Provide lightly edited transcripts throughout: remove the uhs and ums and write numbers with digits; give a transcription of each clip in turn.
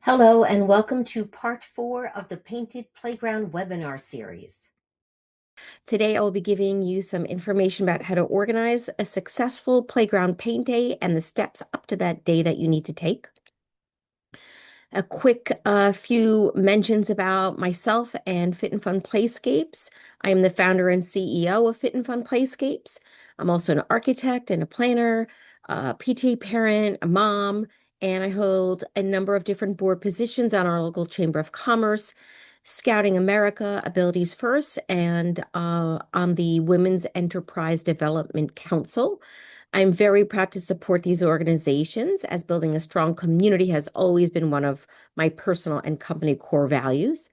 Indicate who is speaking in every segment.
Speaker 1: Hello and welcome to part 4 of the Painted Playground webinar series. Today I will be giving you some information about how to organize a successful playground paint day and the steps up to that day that you need to take. A quick few mentions about myself and Fit and Fun Playscapes. I am the founder and CEO of Fit and Fun Playscapes. I'm also an architect and a planner, a PTA parent, a mom, and I hold a number of different board positions on our local Chamber of Commerce, Scouting America, Abilities First, and on the Women's Enterprise Development Council. I'm very proud to support these organizations, as building a strong community has always been one of my personal and company core values.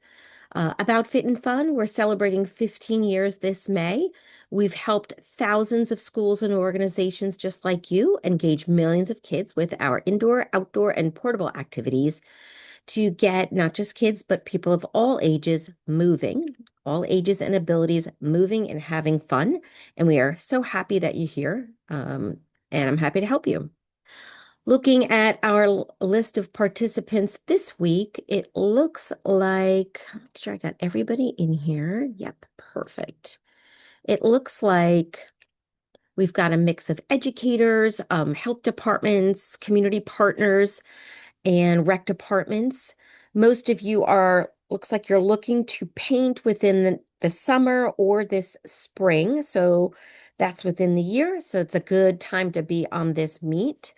Speaker 1: About Fit and Fun, we're celebrating 15 years this May. We've helped thousands of schools and organizations just like you engage millions of kids with our indoor, outdoor, and portable activities to get not just kids, but people of all ages moving, all ages and abilities moving and having fun. And we are so happy that you're here. And I'm happy to help you. Looking at our list of participants this week, it looks like, make sure I got everybody in here. Yep, perfect. It looks like we've got a mix of educators, health departments, community partners, and rec departments. Most of you looks like you're looking to paint within the summer or this spring. So that's within the year. So it's a good time to be on this meet.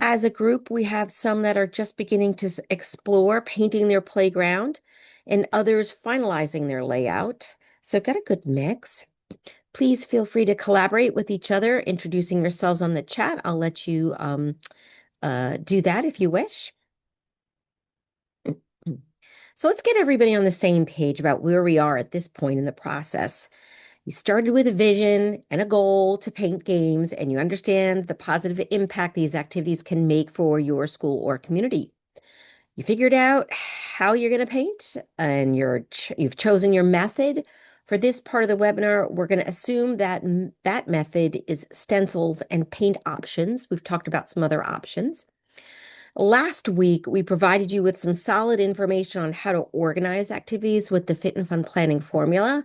Speaker 1: As a group, we have some that are just beginning to explore painting their playground and others finalizing their layout. So I've got a good mix. Please feel free to collaborate with each other, introducing yourselves on the chat. I'll let you do that if you wish. So let's get everybody on the same page about where we are at this point in the process. You started with a vision and a goal to paint games, and you understand the positive impact these activities can make for your school or community. You figured out how you're going to paint, and you've chosen your method. For this part of the webinar, we're going to assume that that method is stencils and paint options. We've talked about some other options. Last week, we provided you with some solid information on how to organize activities with the Fit and Fun planning formula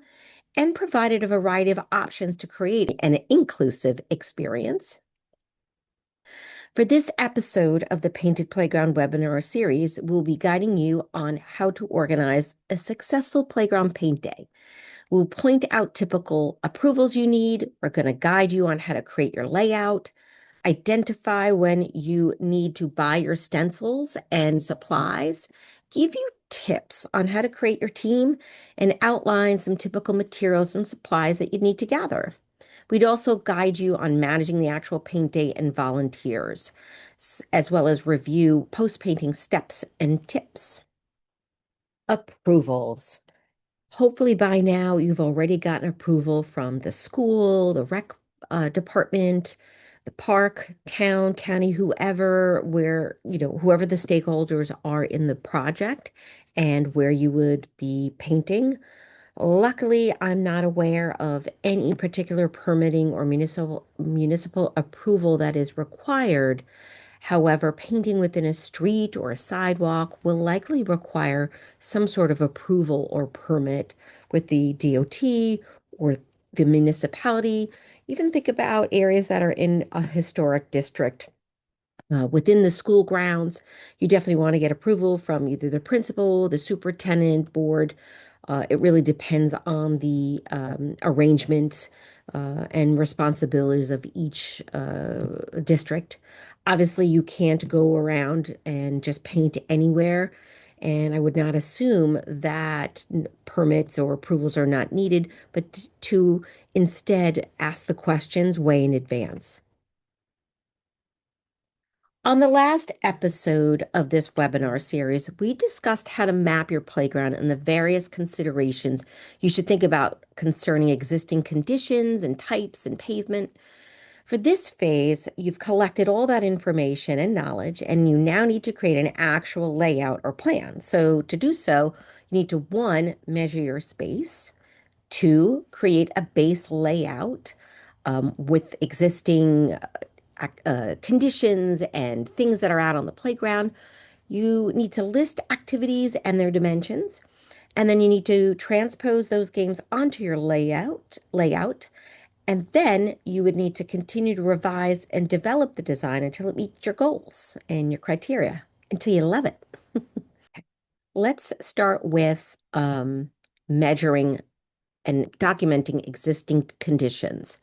Speaker 1: and provided a variety of options to create an inclusive experience. For this episode of the Painted Playground webinar series, we'll be guiding you on how to organize a successful playground paint day. We'll point out typical approvals you need. We're going to guide you on how to create your layout, identify when you need to buy your stencils and supplies, give you tips on how to create your team, and outline some typical materials and supplies that you need to gather. We'd also guide you on managing the actual paint day and volunteers, as well as review post-painting steps and tips. Approvals. Hopefully by now you've already gotten approval from the school, the rec department, the park, town, county, whoever, whoever the stakeholders are in the project and where you would be painting. Luckily, I'm not aware of any particular permitting or municipal approval that is required. However, painting within a street or a sidewalk will likely require some sort of approval or permit with the DOT or the municipality. Even think about areas that are in a historic district. Within the school grounds, you definitely want to get approval from either the principal, the superintendent, board. It really depends on the arrangements and responsibilities of each district. Obviously, you can't go around and just paint anywhere, and I would not assume that permits or approvals are not needed, but to instead ask the questions way in advance. On the last episode of this webinar series, we discussed how to map your playground and the various considerations you should think about concerning existing conditions and types and pavement. For this phase, you've collected all that information and knowledge, and you now need to create an actual layout or plan. So to do so, you need to, one, measure your space, two, create a base layout with existing conditions and things that are out on the playground. You need to list activities and their dimensions, and then you need to transpose those games onto your layout, and then you would need to continue to revise and develop the design until it meets your goals and your criteria, until you love it. Let's start with measuring and documenting existing conditions.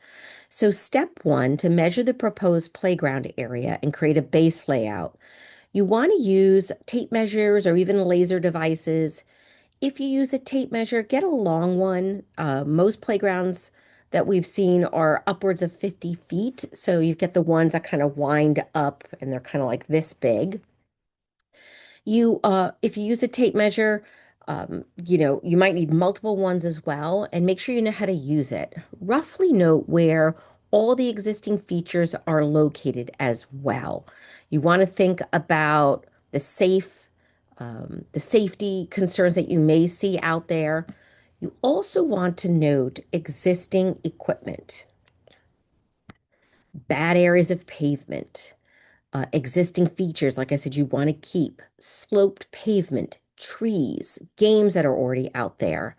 Speaker 1: So step one, to measure the proposed playground area and create a base layout, you want to use tape measures or even laser devices. If you use a tape measure, get a long one. Most playgrounds that we've seen are upwards of 50 feet. So you get the ones that kind of wind up and they're kind of like this big. If you use a tape measure, you might need multiple ones as well, and make sure you know how to use it. Roughly note where all the existing features are located as well. You want to think about the safety concerns that you may see out there. You also want to note existing equipment, bad areas of pavement, existing features, like I said, you want to keep sloped pavement, trees, games that are already out there.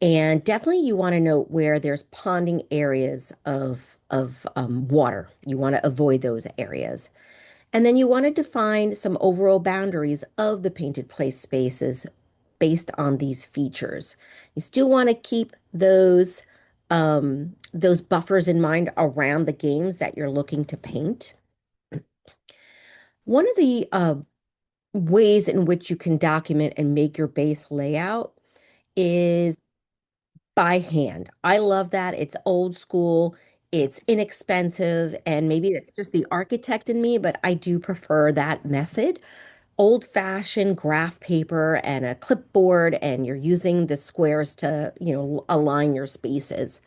Speaker 1: And definitely you want to note where there's ponding areas of water. You want to avoid those areas. And then you want to define some overall boundaries of the painted play spaces based on these features. You still want to keep those buffers in mind around the games that you're looking to paint. One of the ways in which you can document and make your base layout is by hand. I love that. It's old school, it's inexpensive, and maybe that's just the architect in me, but I do prefer that method. Old-fashioned graph paper and a clipboard, and you're using the squares to, align your spaces,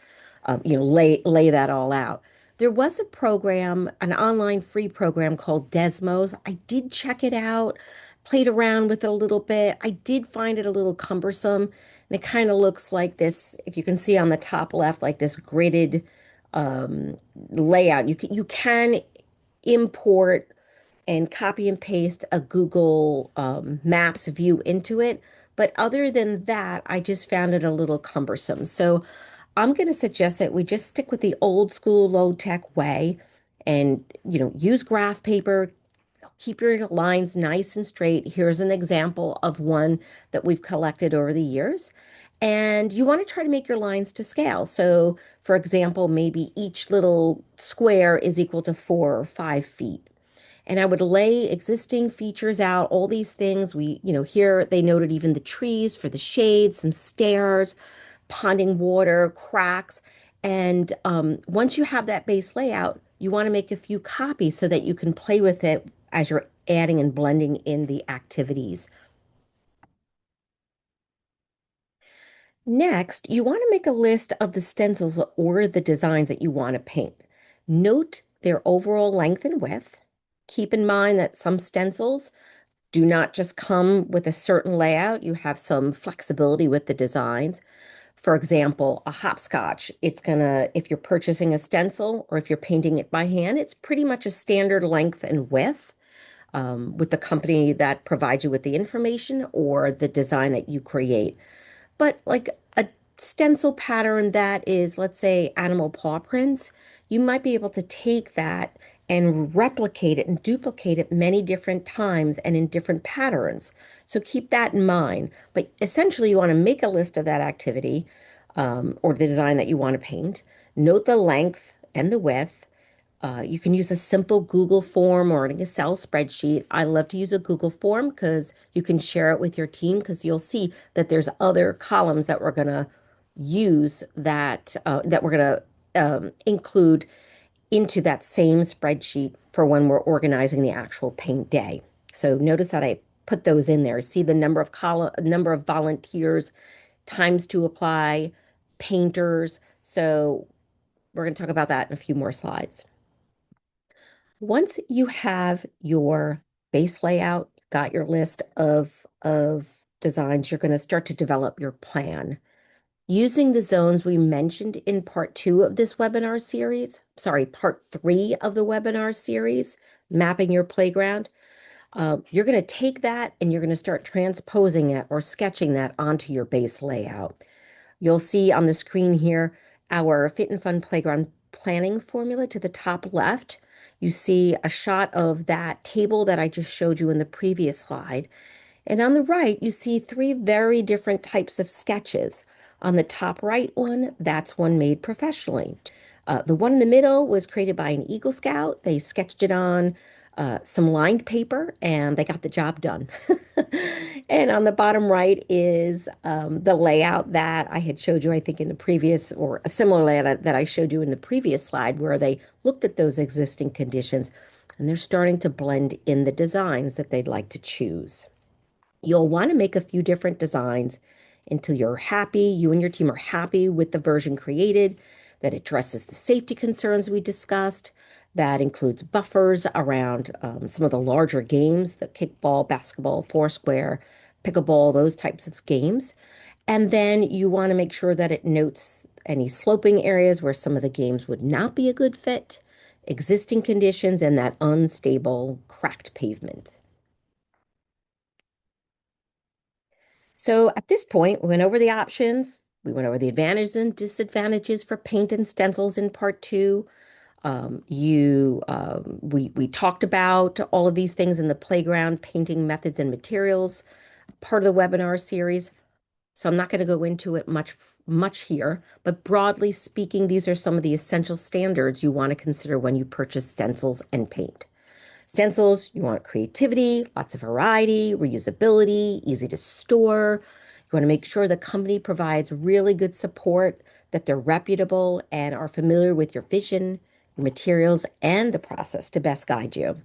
Speaker 1: lay that all out. There was a program, an online free program called Desmos. I did check it out, played around with it a little bit. I did find it a little cumbersome, and it kind of looks like this, if you can see on the top left, like this gridded layout. You can import and copy and paste a Google Maps view into it. But other than that, I just found it a little cumbersome. So I'm going to suggest that we just stick with the old school low tech way and, use graph paper, keep your lines nice and straight. Here's an example of one that we've collected over the years. And you want to try to make your lines to scale. So, for example, maybe each little square is equal to 4 or 5 feet. And I would lay existing features out, all these things. Here they noted even the trees for the shade, some stairs, ponding water, cracks. And once you have that base layout, you want to make a few copies so that you can play with it as you're adding and blending in the activities. Next, you want to make a list of the stencils or the designs that you want to paint. Note their overall length and width. Keep in mind that some stencils do not just come with a certain layout. You have some flexibility with the designs. For example, a hopscotch, if you're purchasing a stencil or if you're painting it by hand, it's pretty much a standard length and width with the company that provides you with the information or the design that you create. But like a stencil pattern that is, let's say, animal paw prints, you might be able to take that and replicate it and duplicate it many different times and in different patterns. So keep that in mind. But essentially, you want to make a list of that activity or the design that you want to paint. Note the length and the width. You can use a simple Google form or an Excel spreadsheet. I love to use a Google form because you can share it with your team because you'll see that there's other columns that we're going to use that we're going to include into that same spreadsheet for when we're organizing the actual paint day. So notice that I put those in there. See the number of volunteers, times to apply, painters. So we're going to talk about that in a few more slides. Once you have your base layout, got your list of designs, you're going to start to develop your plan. Using the zones we mentioned in part 2 of this webinar series, sorry, part 3 of the webinar series, mapping your playground, You're going to take that and you're going to start transposing it or sketching that onto your base layout. You'll see on the screen here our Fit and Fun Playground planning formula to the top left. You see a shot of that table that I just showed you in the previous slide. And on the right, you see three very different types of sketches. On the top right one, that's one made professionally. The one in the middle was created by an Eagle Scout. They sketched it on some lined paper and they got the job done. And on the bottom right is the layout that I had showed you, I think, in the previous, or a similar layout that I showed you in the previous slide, where they looked at those existing conditions and they're starting to blend in the designs that they'd like to choose. You'll want to make a few different designs until you're happy, you and your team are happy with the version created, that addresses the safety concerns we discussed, that includes buffers around some of the larger games, the kickball, basketball, foursquare, pickleball, those types of games. And then you want to make sure that it notes any sloping areas where some of the games would not be a good fit, existing conditions, and that unstable, cracked pavement. So at this point, we went over the options. We went over the advantages and disadvantages for paint and stencils in part two. We talked about all of these things in the playground painting methods and materials part of the webinar series. So I'm not going to go into it much here, but broadly speaking, these are some of the essential standards you want to consider when you purchase stencils and paint. Stencils, you want creativity, lots of variety, reusability, easy to store. You want to make sure the company provides really good support, that they're reputable and are familiar with your vision, your materials, and the process to best guide you.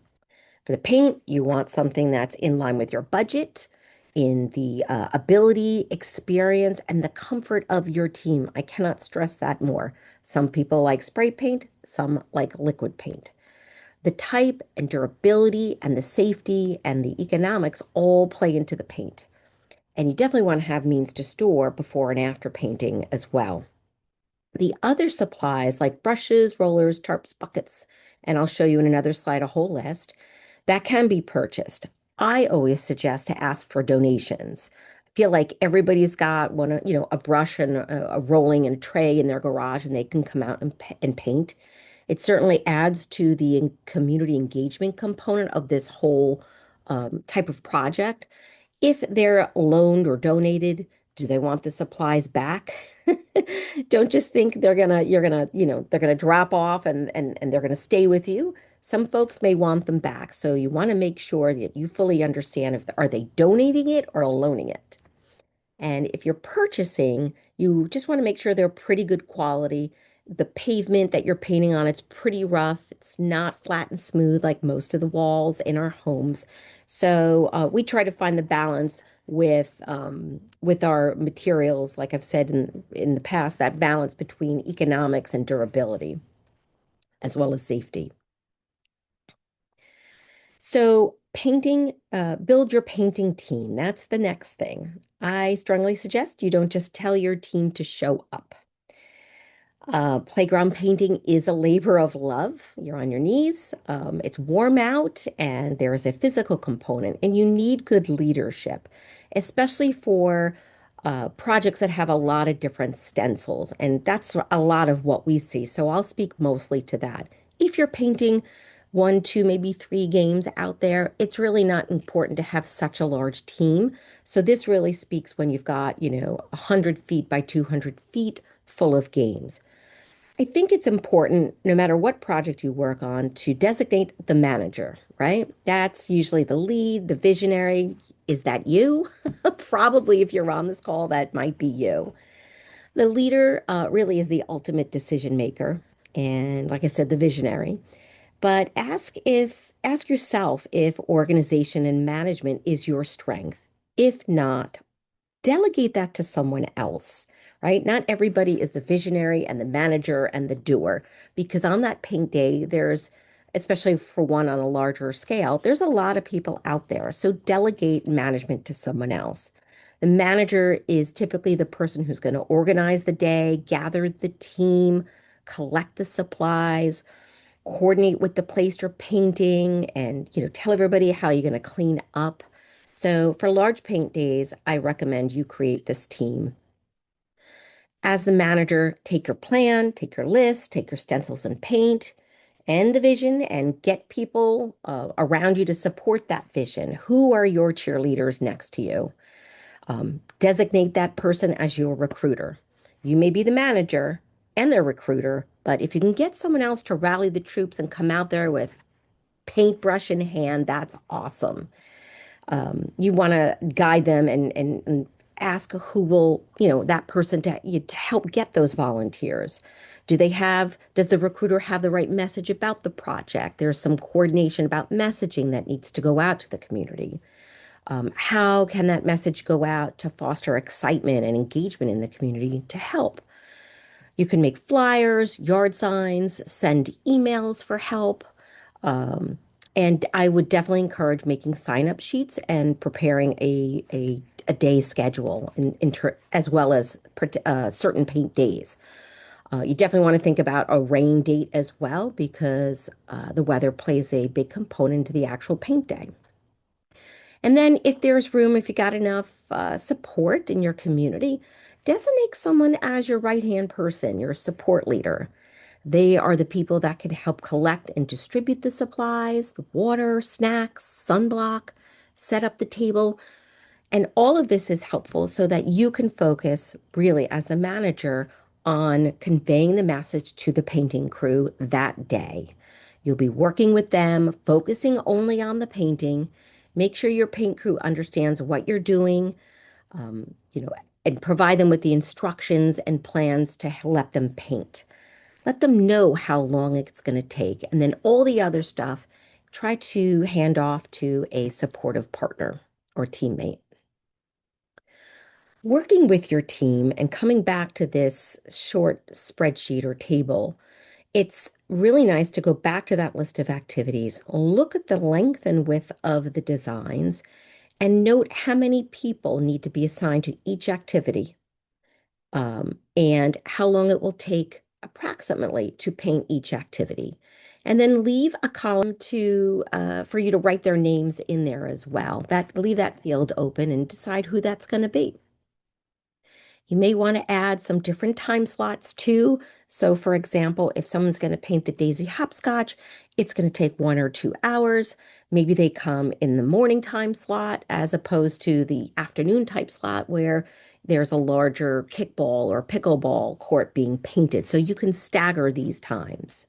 Speaker 1: For the paint, you want something that's in line with your budget, in the ability, experience, and the comfort of your team. I cannot stress that more. Some people like spray paint, some like liquid paint. The type and durability and the safety and the economics all play into the paint. And you definitely want to have means to store before and after painting as well. The other supplies like brushes, rollers, tarps, buckets, and I'll show you in another slide a whole list, that can be purchased. I always suggest to ask for donations. I feel like everybody's got a brush and a rolling and a tray in their garage and they can come out and paint. It certainly adds to the community engagement component of this whole type of project. If they're loaned or donated, do they want the supplies back? Don't just think they're gonna drop off and they're gonna stay with you. Some folks may want them back. So you want to make sure that you fully understand if are they donating it or loaning it. And if you're purchasing, you just want to make sure they're pretty good quality. The pavement that you're painting on, it's pretty rough. It's not flat and smooth like most of the walls in our homes. So we try to find the balance with our materials, like I've said in the past, that balance between economics and durability, as well as safety. So painting, build your painting team. That's the next thing. I strongly suggest you don't just tell your team to show up. Playground painting is a labor of love. You're on your knees, it's warm out, and there's a physical component, and you need good leadership, especially for projects that have a lot of different stencils. And that's a lot of what we see. So I'll speak mostly to that. If you're painting one, two, maybe three games out there, it's really not important to have such a large team. So this really speaks when you've got, 100 feet by 200 feet full of games. I think it's important, no matter what project you work on, to designate the manager, right? That's usually the lead, the visionary. Is that you? Probably if you're on this call, that might be you. The leader really is the ultimate decision maker. And like I said, the visionary. But ask yourself if organization and management is your strength. If not, delegate that to someone else, right? Not everybody is the visionary and the manager and the doer, because on that paint day, especially for one on a larger scale, there's a lot of people out there. So delegate management to someone else. The manager is typically the person who's going to organize the day, gather the team, collect the supplies, coordinate with the place you're painting, and tell everybody how you're going to clean up. So for large paint days, I recommend you create this team. As the manager, take your plan, take your list, take your stencils and paint, and the vision, and get people around you to support that vision. Who are your cheerleaders next to you? Designate that person as your recruiter. You may be the manager and their recruiter, but if you can get someone else to rally the troops and come out there with paintbrush in hand, that's awesome. You want to guide them and ask who will, that person to help get those volunteers. Does the recruiter have the right message about the project? There's some coordination about messaging that needs to go out to the community. How can that message go out to foster excitement and engagement in the community to help? You can make flyers, yard signs, send emails for help. Um, and I would definitely encourage making sign-up sheets and preparing a day schedule as well as certain paint days. You definitely want to think about a rain date as well because the weather plays a big component to the actual paint day. And then if there's room, if you got enough support in your community, designate someone as your right-hand person, your support leader. They are the people that can help collect and distribute the supplies, the water, snacks, sunblock, set up the table. And all of this is helpful so that you can focus really as the manager on conveying the message to the painting crew that day. You'll be working with them, focusing only on the painting. Make sure your paint crew understands what you're doing, um, you know, and provide them with the instructions and plans to let them paint. Let them know how long it's going to take. And then all the other stuff, try to hand off to a supportive partner or teammate. Working with your team and coming back to this short spreadsheet or table, it's really nice to go back to that list of activities, look at the length and width of the designs, and note how many people need to be assigned to each activity, and how long it will take approximately to paint each activity. And then leave a column for you to write their names in there as well. Leave that field open and decide who that's going to be. You may want to add some different time slots too. So for example, if someone's going to paint the daisy hopscotch, it's going to take 1 or 2 hours. Maybe they come in the morning time slot as opposed to the afternoon type slot where there's a larger kickball or pickleball court being painted. So you can stagger these times.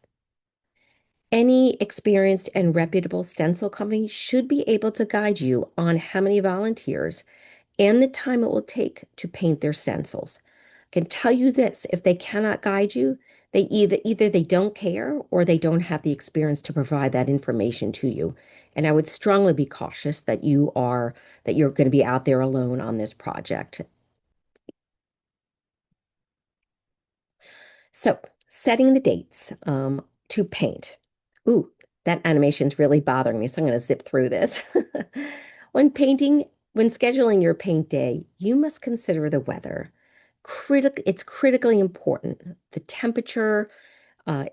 Speaker 1: Any experienced and reputable stencil company should be able to guide you on how many volunteers and the time it will take to paint their stencils. I can tell you this, if they cannot guide you, they either they don't care or they don't have the experience to provide that information to you. And I would strongly be cautious that you're going to be out there alone on this project. So, setting the dates to paint. Ooh, that animation's really bothering me, so I'm going to zip through this. When painting, when scheduling your paint day, you must consider the weather. It's critically important. The temperature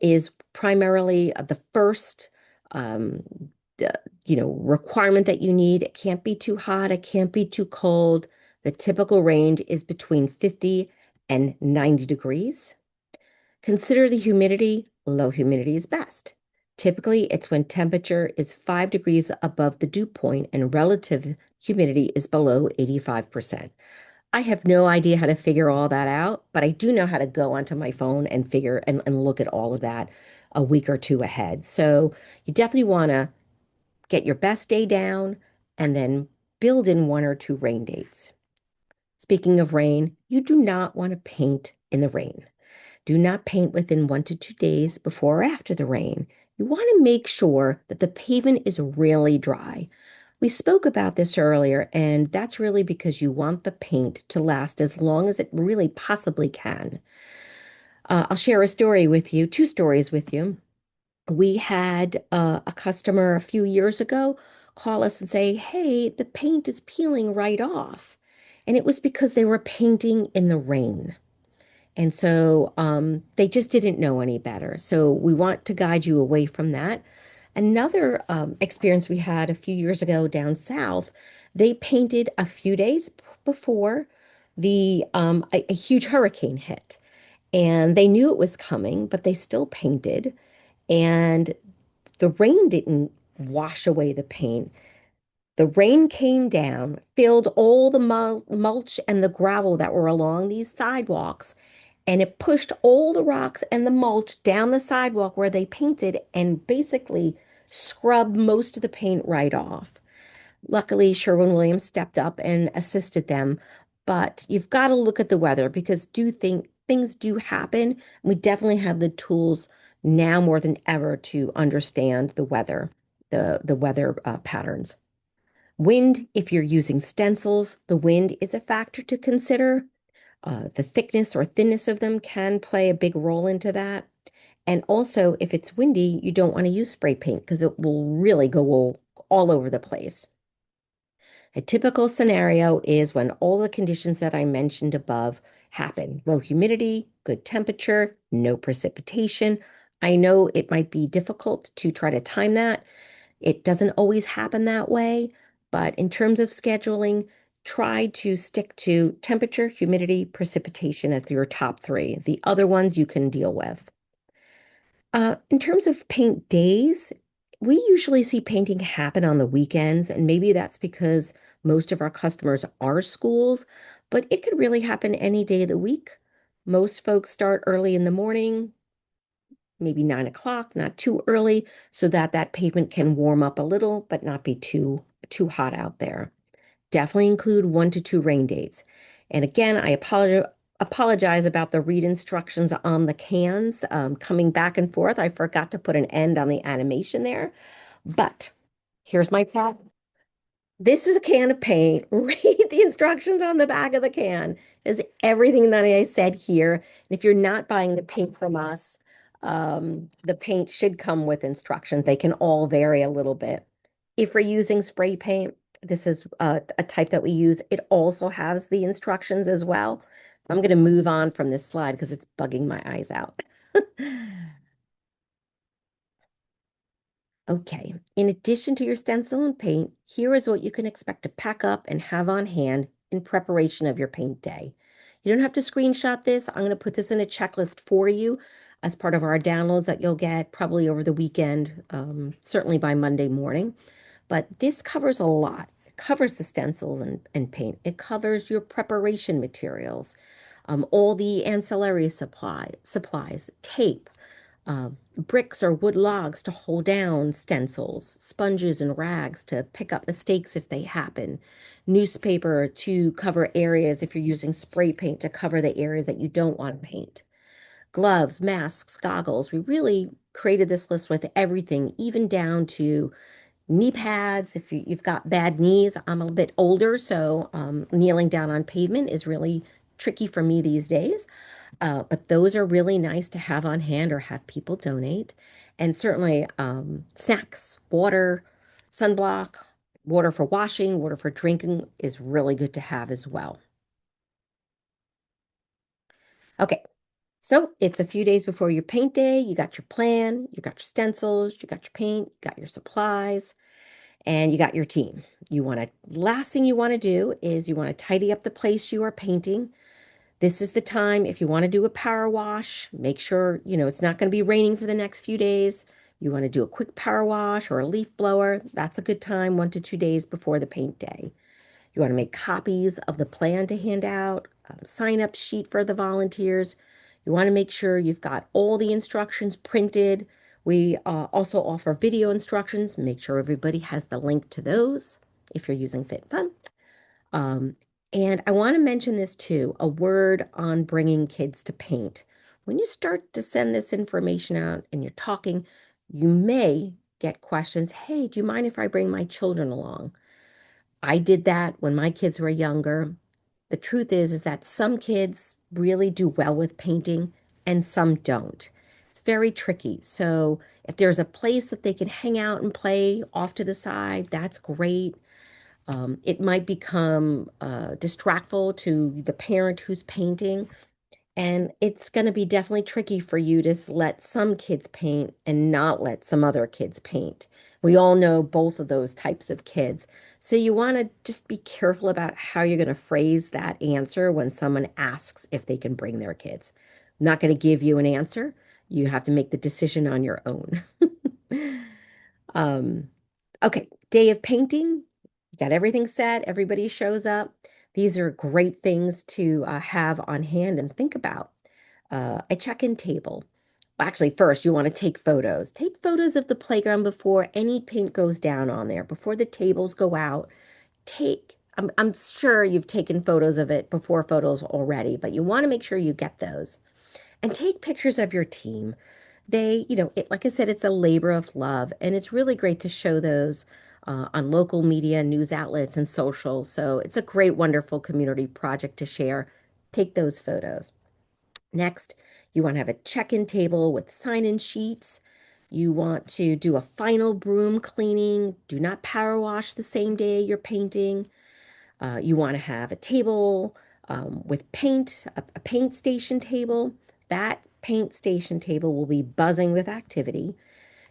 Speaker 1: is primarily the first um, requirement that you need. It can't be too hot, it can't be too cold. The typical range is between 50 and 90 degrees. Consider the humidity. Low humidity is best. Typically, it's when temperature is 5 degrees above the dew point and relative humidity is below 85%. I have no idea how to figure all that out, but I do know how to go onto my phone and figure and look at all of that a week or two ahead. So you definitely want to get your best day down and then build in 1 or 2 rain dates. Speaking of rain, you do not want to paint in the rain. Do not paint within 1 to 2 days before or after the rain. You want to make sure that the pavement is really dry. We spoke about this earlier, and that's really because you want the paint to last as long as it really possibly can. I'll share a story with you, 2 stories with you. We had a customer a few years ago call us and say, "Hey, the paint is peeling right off." And it was because they were painting in the rain. And so they just didn't know any better. So we want to guide you away from that. Another experience we had a few years ago down south, they painted a few days before a huge hurricane hit. And they knew it was coming, but they still painted. And the rain didn't wash away the paint. The rain came down, filled all the mulch and the gravel that were along these sidewalks, and it pushed all the rocks and the mulch down the sidewalk where they painted and basically scrubbed most of the paint right off. Luckily, Sherwin-Williams stepped up and assisted them, but you've got to look at the weather because do think things do happen. We definitely have the tools now more than ever to understand the weather, the weather patterns. Wind, if you're using stencils, the wind is a factor to consider. The thickness or thinness of them can play a big role into that. And also, if it's windy, you don't want to use spray paint because it will really go all over the place. A typical scenario is when all the conditions that I mentioned above happen. Low humidity, good temperature, no precipitation. I know it might be difficult to try to time that. It doesn't always happen that way, but in terms of scheduling, try to stick to temperature, humidity, precipitation as your top three. The other ones you can deal with. In terms of paint days, we usually see painting happen on the weekends, and maybe that's because most of our customers are schools, but it could really happen any day of the week. Most folks start early in the morning, maybe 9 o'clock, not too early, so that that pavement can warm up a little, but not be too hot out there. Definitely include 1 to 2 rain dates. And again, I apologize about the read instructions on the cans coming back and forth. I forgot to put an end on the animation there, but here's my problem. This is a can of paint. Read the instructions on the back of the can. Is everything that I said here. And if you're not buying the paint from us, the paint should come with instructions. They can all vary a little bit. If we're using spray paint, this is a type that we use. It also has the instructions as well. I'm going to move on from this slide because it's bugging my eyes out. Okay, in addition to your stencil and paint, here is what you can expect to pack up and have on hand in preparation of your paint day. You don't have to screenshot this. I'm going to put this in a checklist for you as part of our downloads that you'll get probably over the weekend, certainly by Monday morning. But this covers a lot. It covers the stencils and paint. It covers your preparation materials, all the ancillary supplies, tape, bricks or wood logs to hold down stencils, sponges and rags to pick up mistakes if they happen, newspaper to cover areas if you're using spray paint to cover the areas that you don't want to paint, gloves, masks, goggles. We really created this list with everything, even down to knee pads. If you've got bad knees, I'm a bit older, so kneeling down on pavement is really tricky for me these days. But those are really nice to have on hand or have people donate. And certainly snacks, water, sunblock, water for washing, water for drinking is really good to have as well. Okay, so it's a few days before your paint day. You got your plan, you got your stencils, you got your paint, you got your supplies, and you got your team. Last thing you want to do is you want to tidy up the place you are painting. This is the time if you want to do a power wash, make sure, it's not going to be raining for the next few days. You want to do a quick power wash or a leaf blower. That's a good time, 1 to 2 days before the paint day. You want to make copies of the plan to hand out, sign up sheet for the volunteers. You want to make sure you've got all the instructions printed. We also offer video instructions. Make sure everybody has the link to those if you're using FitFun. Um, and I want to mention this too, a word on bringing kids to paint. When you start to send this information out and you're talking, you may get questions. Hey, do you mind if I bring my children along? I did that when my kids were younger. The truth is that some kids really do well with painting and some don't. It's very tricky. So if there's a place that they can hang out and play off to the side, that's great. It might become distractful to the parent who's painting. And it's going to be definitely tricky for you to let some kids paint and not let some other kids paint. We all know both of those types of kids. So you want to just be careful about how you're going to phrase that answer when someone asks if they can bring their kids. I'm not going to give you an answer. You have to make the decision on your own. Um, okay, day of painting. You got everything set. Everybody shows up. These are great things to have on hand and think about. A check-in table. Well, actually, first, you want to take photos. Take photos of the playground before any paint goes down on there, before the tables go out. I'm sure you've taken photos of it before photos already, but you want to make sure you get those. And take pictures of your team. Like I said, it's a labor of love, and it's really great to show those on local media, news outlets, and social. So it's a great, wonderful community project to share. Take those photos. Next, you want to have a check-in table with sign-in sheets. You want to do a final broom cleaning. Do not power wash the same day you're painting. You want to have a table with paint, a paint station table. That paint station table will be buzzing with activity.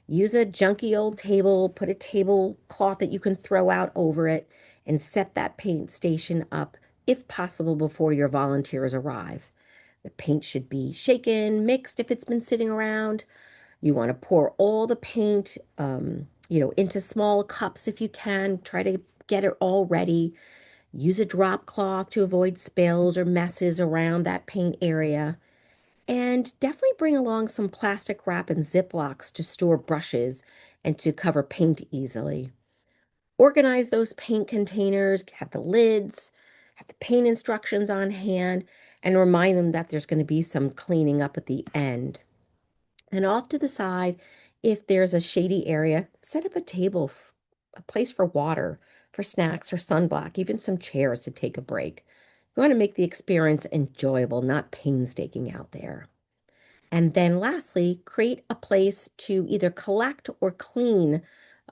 Speaker 1: Use a junky old table, put a tablecloth that you can throw out over it, and set that paint station up if possible before your volunteers arrive. The paint should be shaken, mixed if it's been sitting around. You want to pour all the paint, into small cups if you can. Try to get it all ready. Use a drop cloth to avoid spills or messes around that paint area. And definitely bring along some plastic wrap and Ziplocs to store brushes and to cover paint easily. Organize those paint containers, have the lids, have the paint instructions on hand, and remind them that there's going to be some cleaning up at the end. And off to the side, if there's a shady area, set up a table, a place for water, for snacks or sunblock, even some chairs to take a break. You want to make the experience enjoyable, not painstaking out there. And then lastly, create a place to either collect or clean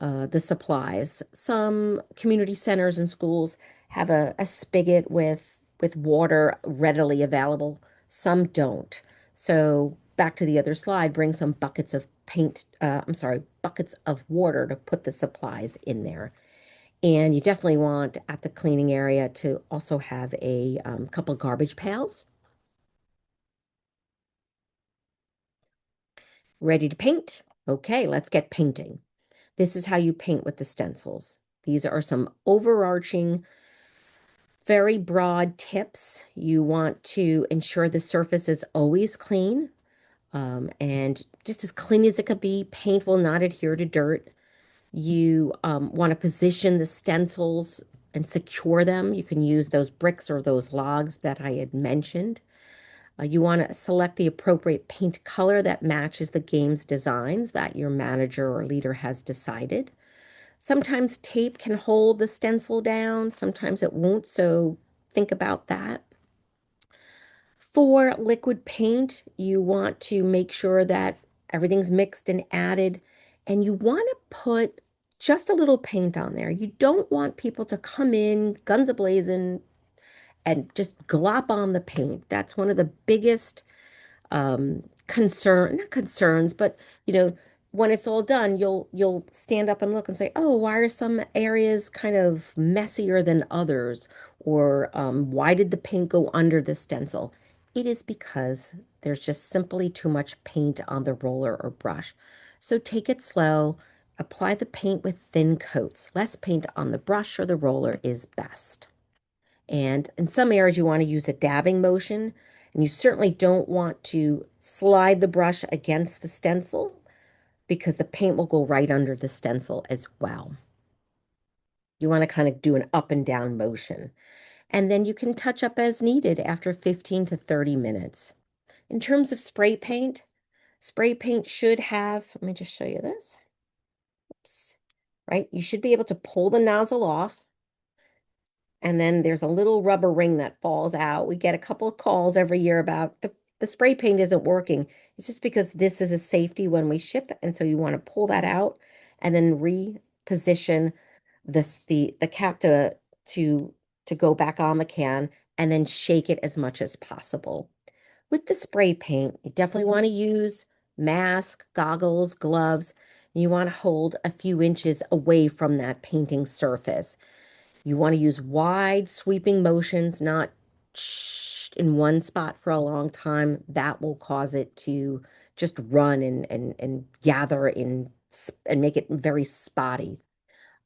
Speaker 1: the supplies. Some community centers and schools have a spigot with water readily available. Some don't. So back to the other slide, bring some buckets of buckets of water to put the supplies in there. And you definitely want at the cleaning area to also have a couple garbage pails. Ready to paint? Okay, let's get painting. This is how you paint with the stencils. These are some overarching, very broad tips. You want to ensure the surface is always clean, and just as clean as it could be. Paint will not adhere to dirt. You want to position the stencils and secure them. You can use those bricks or those logs that I had mentioned. You want to select the appropriate paint color that matches the game's designs that your manager or leader has decided. Sometimes tape can hold the stencil down, sometimes it won't, so think about that. For liquid paint, you want to make sure that everything's mixed and added, and you want to put just a little paint on there. You don't want people to come in guns a-blazing and just glop on the paint. That's one of the biggest not concerns, but when it's all done, you'll stand up and look and say, oh, why are some areas kind of messier than others? Or why did the paint go under the stencil? It is because there's just simply too much paint on the roller or brush. So take it slow, apply the paint with thin coats. Less paint on the brush or the roller is best. And in some areas, you want to use a dabbing motion, and you certainly don't want to slide the brush against the stencil because the paint will go right under the stencil as well. You want to kind of do an up and down motion. And then you can touch up as needed after 15 to 30 minutes. In terms of spray paint should have, let me just show you this. Oops. Right? You should be able to pull the nozzle off. And then there's a little rubber ring that falls out. We get a couple of calls every year about the spray paint isn't working. It's just because this is a safety when we ship. And so you want to pull that out and then reposition the cap to go back on the can and then shake it as much as possible. With the spray paint, you definitely want to use mask, goggles, gloves. You want to hold a few inches away from that painting surface. You want to use wide sweeping motions, not in one spot for a long time. That will cause it to just run and gather and make it very spotty.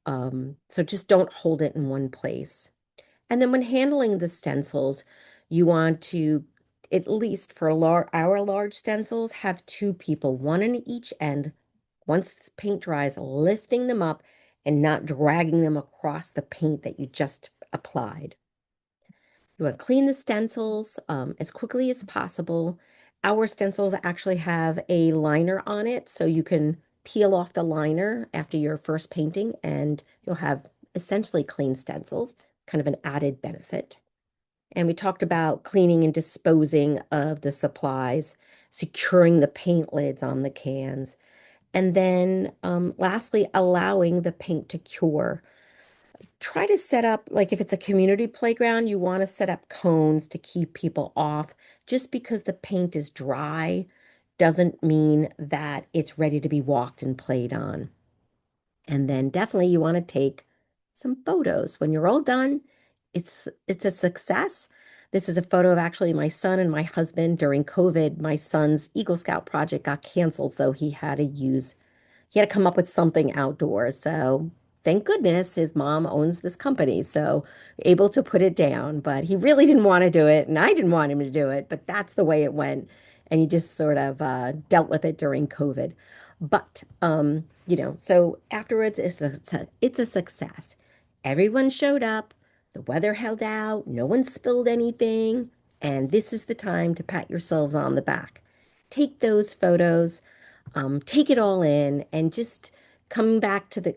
Speaker 1: So just don't hold it in one place. And then when handling the stencils, you want to, at least for our large stencils, have two people, one on each end. Once the paint dries, lifting them up and not dragging them across the paint that you just applied. You want to clean the stencils as quickly as possible. Our stencils actually have a liner on it, so you can peel off the liner after your first painting, and you'll have essentially clean stencils, kind of an added benefit. And we talked about cleaning and disposing of the supplies, securing the paint lids on the cans, and then lastly, allowing the paint to cure. Try to set up, like if it's a community playground, you want to set up cones to keep people off. Just because the paint is dry doesn't mean that it's ready to be walked and played on. And then definitely you want to take some photos. When you're all done, it's a success. This is a photo of actually my son and my husband during COVID. My son's Eagle Scout project got canceled, so he had to come up with something outdoors. So thank goodness his mom owns this company, so able to put it down. But he really didn't want to do it, and I didn't want him to do it, but that's the way it went. And he just sort of dealt with it during COVID. But so afterwards, it's a success. Everyone showed up, the weather held out, no one spilled anything, and this is the time to pat yourselves on the back. Take those photos, take it all in, and just coming back to the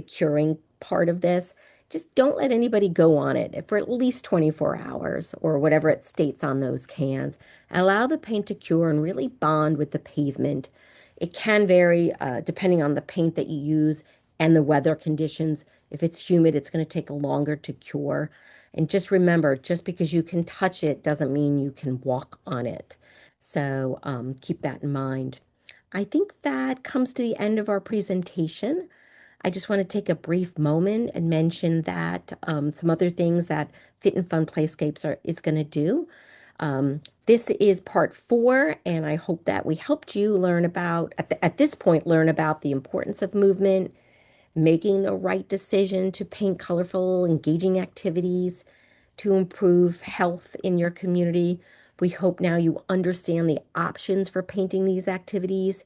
Speaker 1: curing part of this. Just don't let anybody go on it for at least 24 hours or whatever it states on those cans. Allow the paint to cure and really bond with the pavement. It can vary depending on the paint that you use and the weather conditions. If it's humid, it's going to take longer to cure. And just remember, just because you can touch it doesn't mean you can walk on it. So keep that in mind. I think that comes to the end of our presentation. I just want to take a brief moment and mention that some other things that Fit and Fun Playscapes is going to do. This is part 4, and I hope that we helped you learn about, at this point, learn about the importance of movement, making the right decision to paint colorful, engaging activities to improve health in your community. We hope now you understand the options for painting these activities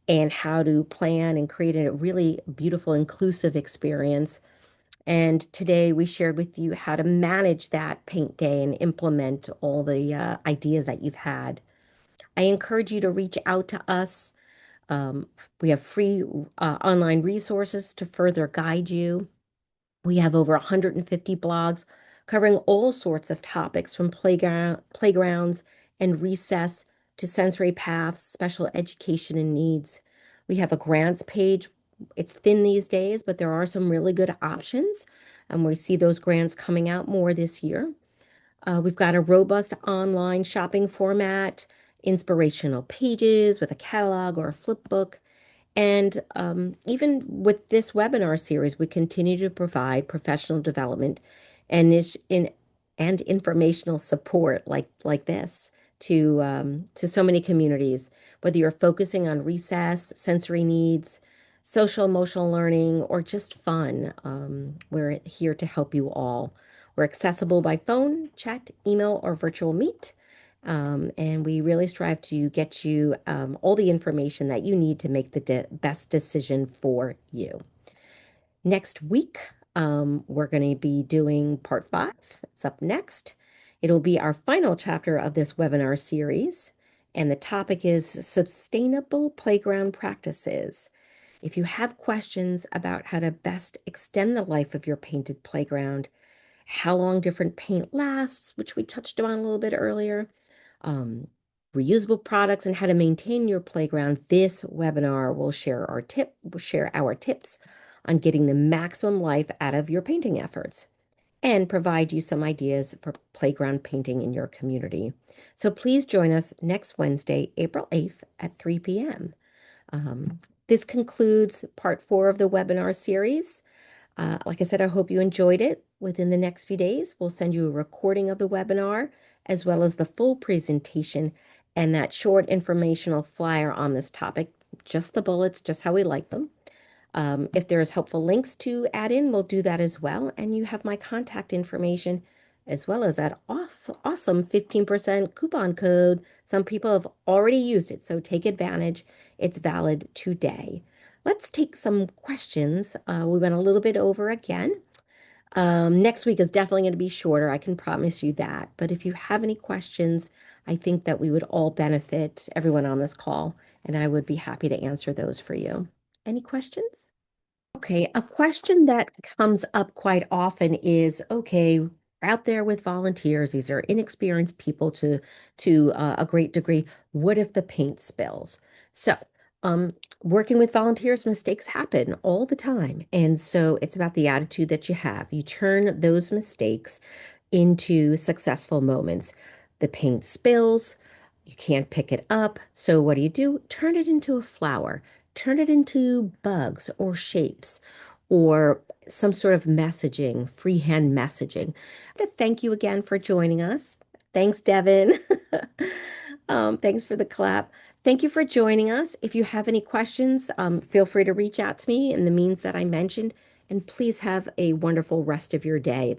Speaker 1: and how to plan and create a really beautiful, inclusive experience. And today we shared with you how to manage that paint day and implement all the ideas that you've had. I encourage you to reach out to us. Um, we have free online resources to further guide you. We have over 150 blogs covering all sorts of topics from playgrounds and recess to sensory paths, special education and needs. We have a grants page. It's thin these days, but there are some really good options. And we see those grants coming out more this year. We've got a robust online shopping format, inspirational pages with a catalog or a flip book, and even with this webinar series, we continue to provide professional development and and informational support like this to so many communities. Whether you're focusing on recess, sensory needs, social emotional learning, or just fun, we're here to help you all. We're accessible by phone, chat, email, or virtual meet. And we really strive to get you all the information that you need to make the best decision for you. Next week, we're going to be doing part 5. It's up next. It'll be our final chapter of this webinar series, and the topic is sustainable playground practices. If you have questions about how to best extend the life of your painted playground, how long different paint lasts, which we touched on a little bit earlier, um, reusable products, and how to maintain your playground, this webinar will share our tips on getting the maximum life out of your painting efforts. and provide you some ideas for playground painting in your community. So please join us next Wednesday, April 8th at 3 p.m. This concludes part 4 of the webinar series. Like I said, I hope you enjoyed it. Within the next few days, we'll send you a recording of the webinar, as well as the full presentation and that short informational flyer on this topic, just the bullets, just how we like them. If there's helpful links to add in, we'll do that as well. And you have my contact information, as well as that awesome 15% coupon code. Some people have already used it, so take advantage. It's valid today. Let's take some questions. We went a little bit over again. Next week is definitely going to be shorter. I can promise you that. But if you have any questions, I think that we would all benefit, everyone on this call, and I would be happy to answer those for you. Any questions? Okay, a question that comes up quite often is, okay, we're out there with volunteers. These are inexperienced people to a great degree. What if the paint spills? So, um, working with volunteers, mistakes happen all the time. And so it's about the attitude that you have. You turn those mistakes into successful moments. The paint spills, you can't pick it up. So what do? Turn it into a flower, turn it into bugs or shapes or some sort of messaging, freehand messaging. I want to thank you again for joining us. Thanks, Devin. Thanks for the clap. Thank you for joining us. If you have any questions, feel free to reach out to me in the means that I mentioned. And please have a wonderful rest of your day. It's